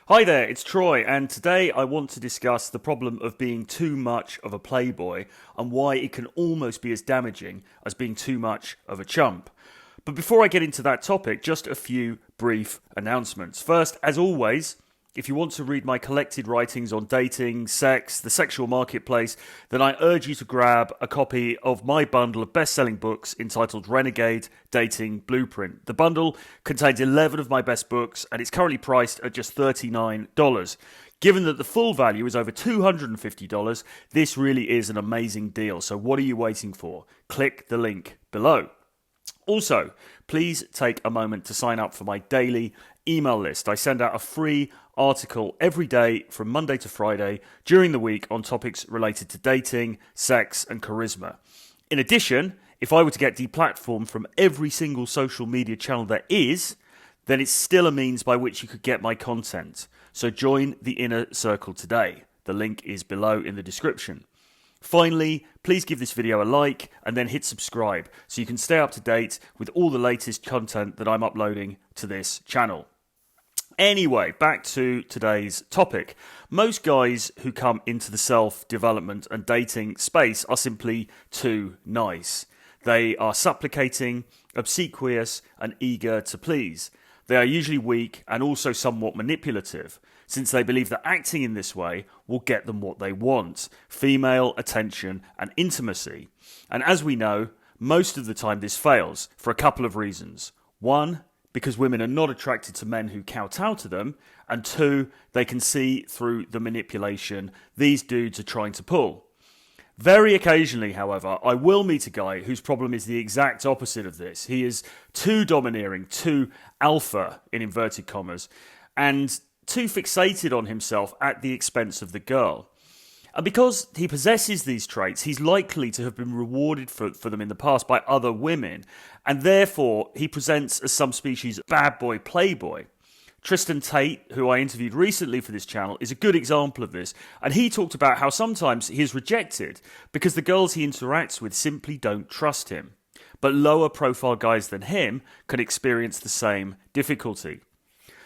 Hi there, it's Troy, and today I want to discuss the problem of being too much of a playboy and why it can almost be as damaging as being too much of a chump. But before I get into that topic, just a few brief announcements. First, as always, if you want to read my collected writings on dating, sex, the sexual marketplace, then I urge you to grab a copy of my bundle of best-selling books entitled Renegade Dating Blueprint. The bundle contains 11 of my best books and it's currently priced at just $39. Given that the full value is over $250, this really is an amazing deal. So what are you waiting for? Click the link below. Also, please take a moment to sign up for my daily email list. I send out a free article every day from Monday to Friday during the week on topics related to dating, sex, and charisma. In addition, if I were to get deplatformed from every single social media channel there is, then it's still a means by which you could get my content. So join the inner circle today. The link is below in the description. Finally, please give this video a like and then hit subscribe so you can stay up to date with all the latest content that I'm uploading to this channel. Anyway, back to today's topic. Most guys who come into the self-development and dating space are simply too nice. They are supplicating, obsequious, and eager to please. They are usually weak and also somewhat manipulative, since they believe that acting in this way will get them what they want: female attention and intimacy. And as we know, most of the time this fails for a couple of reasons. One, because women are not attracted to men who kowtow to them, and two, they can see through the manipulation these dudes are trying to pull. Very occasionally, however, I will meet a guy whose problem is the exact opposite of this. He is too domineering, too alpha, in inverted commas, and too fixated on himself at the expense of the girl. And because he possesses these traits, he's likely to have been rewarded for them in the past by other women, and therefore he presents as some species of bad boy playboy. Tristan Tate, who I interviewed recently for this channel, is a good example of this, and he talked about how sometimes he is rejected because the girls he interacts with simply don't trust him. But lower profile guys than him can experience the same difficulty.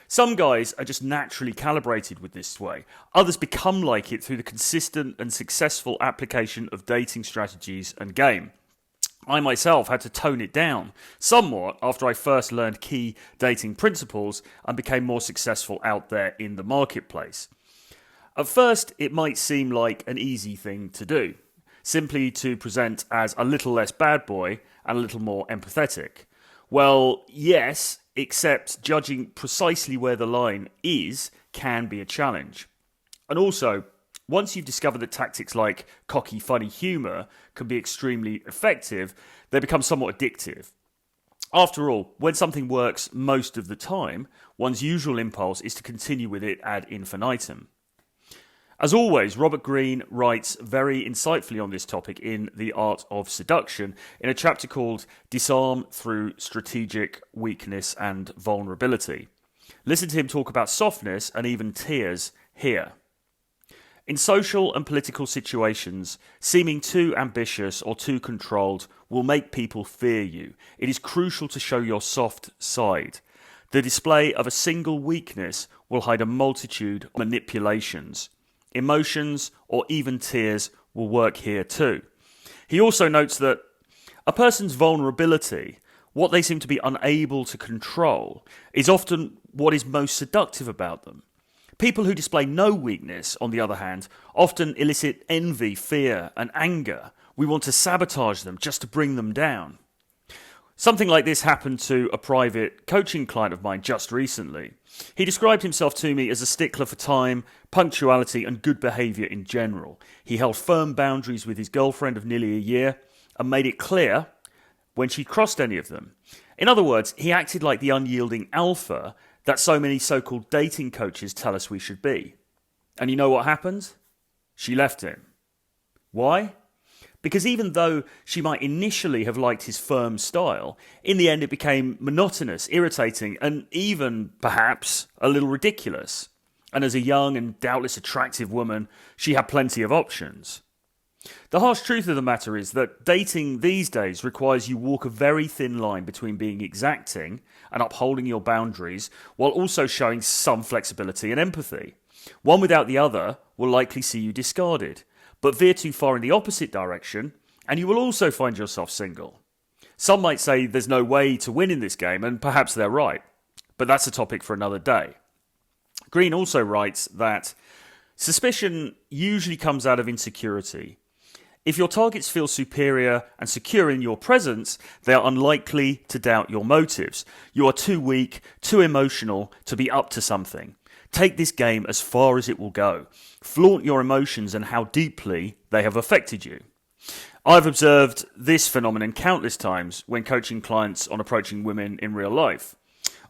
Some guys are just naturally calibrated with this way. Others become like it through the consistent and successful application of dating strategies and game. I myself had to tone it down somewhat after I first learned key dating principles and became more successful out there in the marketplace. At first, it might seem like an easy thing to do, simply to present as a little less bad boy and a little more empathetic. Well, yes, except judging precisely where the line is can be a challenge. And also, once you've discovered that tactics like cocky, funny humour can be extremely effective, they become somewhat addictive. After all, when something works most of the time, one's usual impulse is to continue with it ad infinitum. As always, Robert Greene writes very insightfully on this topic in The Art of Seduction in a chapter called Disarm Through Strategic Weakness and Vulnerability. Listen to him talk about softness and even tears here. In social and political situations, seeming too ambitious or too controlled will make people fear you. It is crucial to show your soft side. The display of a single weakness will hide a multitude of manipulations. Emotions or even tears will work here too. He also notes that a person's vulnerability, what they seem to be unable to control, is often what is most seductive about them. People who display no weakness, on the other hand, often elicit envy, fear, and anger. We want to sabotage them just to bring them down. Something like this happened to a private coaching client of mine just recently. He described himself to me as a stickler for time, punctuality, and good behaviour in general. He held firm boundaries with his girlfriend of nearly a year and made it clear when she crossed any of them. In other words, he acted like the unyielding alpha that so many so-called dating coaches tell us we should be. And you know what happened? She left him. Why? Because even though she might initially have liked his firm style, in the end it became monotonous, irritating, and even, perhaps, a little ridiculous. And as a young and doubtless attractive woman, she had plenty of options. The harsh truth of the matter is that dating these days requires you walk a very thin line between being exacting and upholding your boundaries while also showing some flexibility and empathy. One without the other will likely see you discarded, but veer too far in the opposite direction and you will also find yourself single. Some might say there's no way to win in this game, and perhaps they're right, but that's a topic for another day. Green also writes that suspicion usually comes out of insecurity. If your targets feel superior and secure in your presence, they are unlikely to doubt your motives. You are too weak, too emotional to be up to something. Take this game as far as it will go. Flaunt your emotions and how deeply they have affected you. I've observed this phenomenon countless times when coaching clients on approaching women in real life.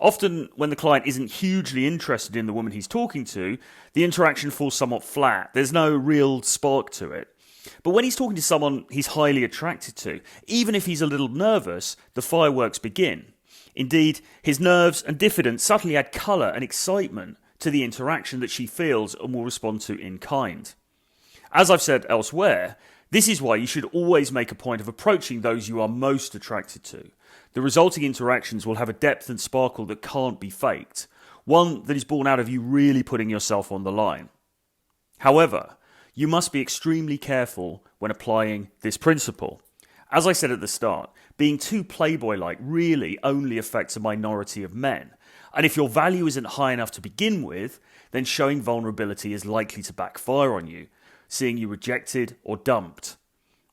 Often, when the client isn't hugely interested in the woman he's talking to, the interaction falls somewhat flat. There's no real spark to it. But when he's talking to someone he's highly attracted to, even if he's a little nervous, the fireworks begin. Indeed, his nerves and diffidence subtly add colour and excitement to the interaction that she feels and will respond to in kind. As I've said elsewhere, this is why you should always make a point of approaching those you are most attracted to. The resulting interactions will have a depth and sparkle that can't be faked, one that is born out of you really putting yourself on the line. However, you must be extremely careful when applying this principle. As I said at the start, being too playboy-like really only affects a minority of men, and if your value isn't high enough to begin with, then showing vulnerability is likely to backfire on you, seeing you rejected or dumped.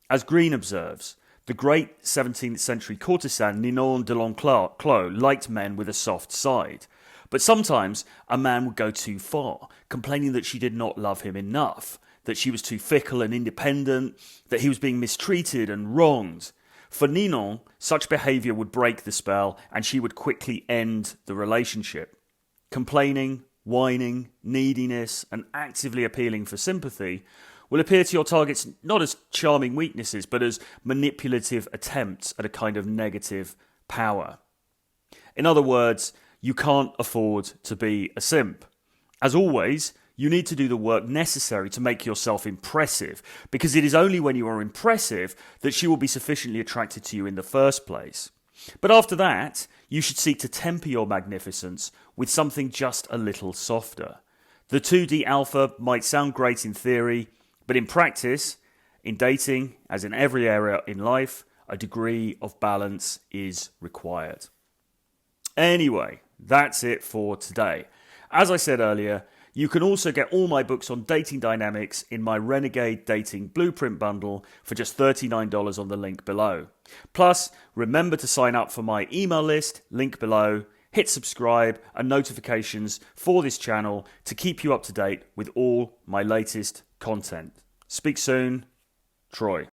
As Green observes, the great 17th century courtesan Ninon de l'Enclos liked men with a soft side. But sometimes a man would go too far, complaining that she did not love him enough, that she was too fickle and independent, that he was being mistreated and wronged. For Ninon, such behaviour would break the spell and she would quickly end the relationship. Complaining, whining, neediness, and actively appealing for sympathy will appear to your targets not as charming weaknesses, but as manipulative attempts at a kind of negative power. In other words, you can't afford to be a simp. As always, you need to do the work necessary to make yourself impressive, because it is only when you are impressive that she will be sufficiently attracted to you in the first place. But after that, you should seek to temper your magnificence with something just a little softer. The 2D alpha might sound great in theory, but in practice, in dating, as in every area in life, a degree of balance is required. Anyway, that's it for today. As I said earlier, you can also get all my books on dating dynamics in my Renegade Dating Blueprint bundle for just $39 on the link below. Plus, remember to sign up for my email list, link below, hit subscribe and notifications for this channel to keep you up to date with all my latest content. Speak soon, Troy.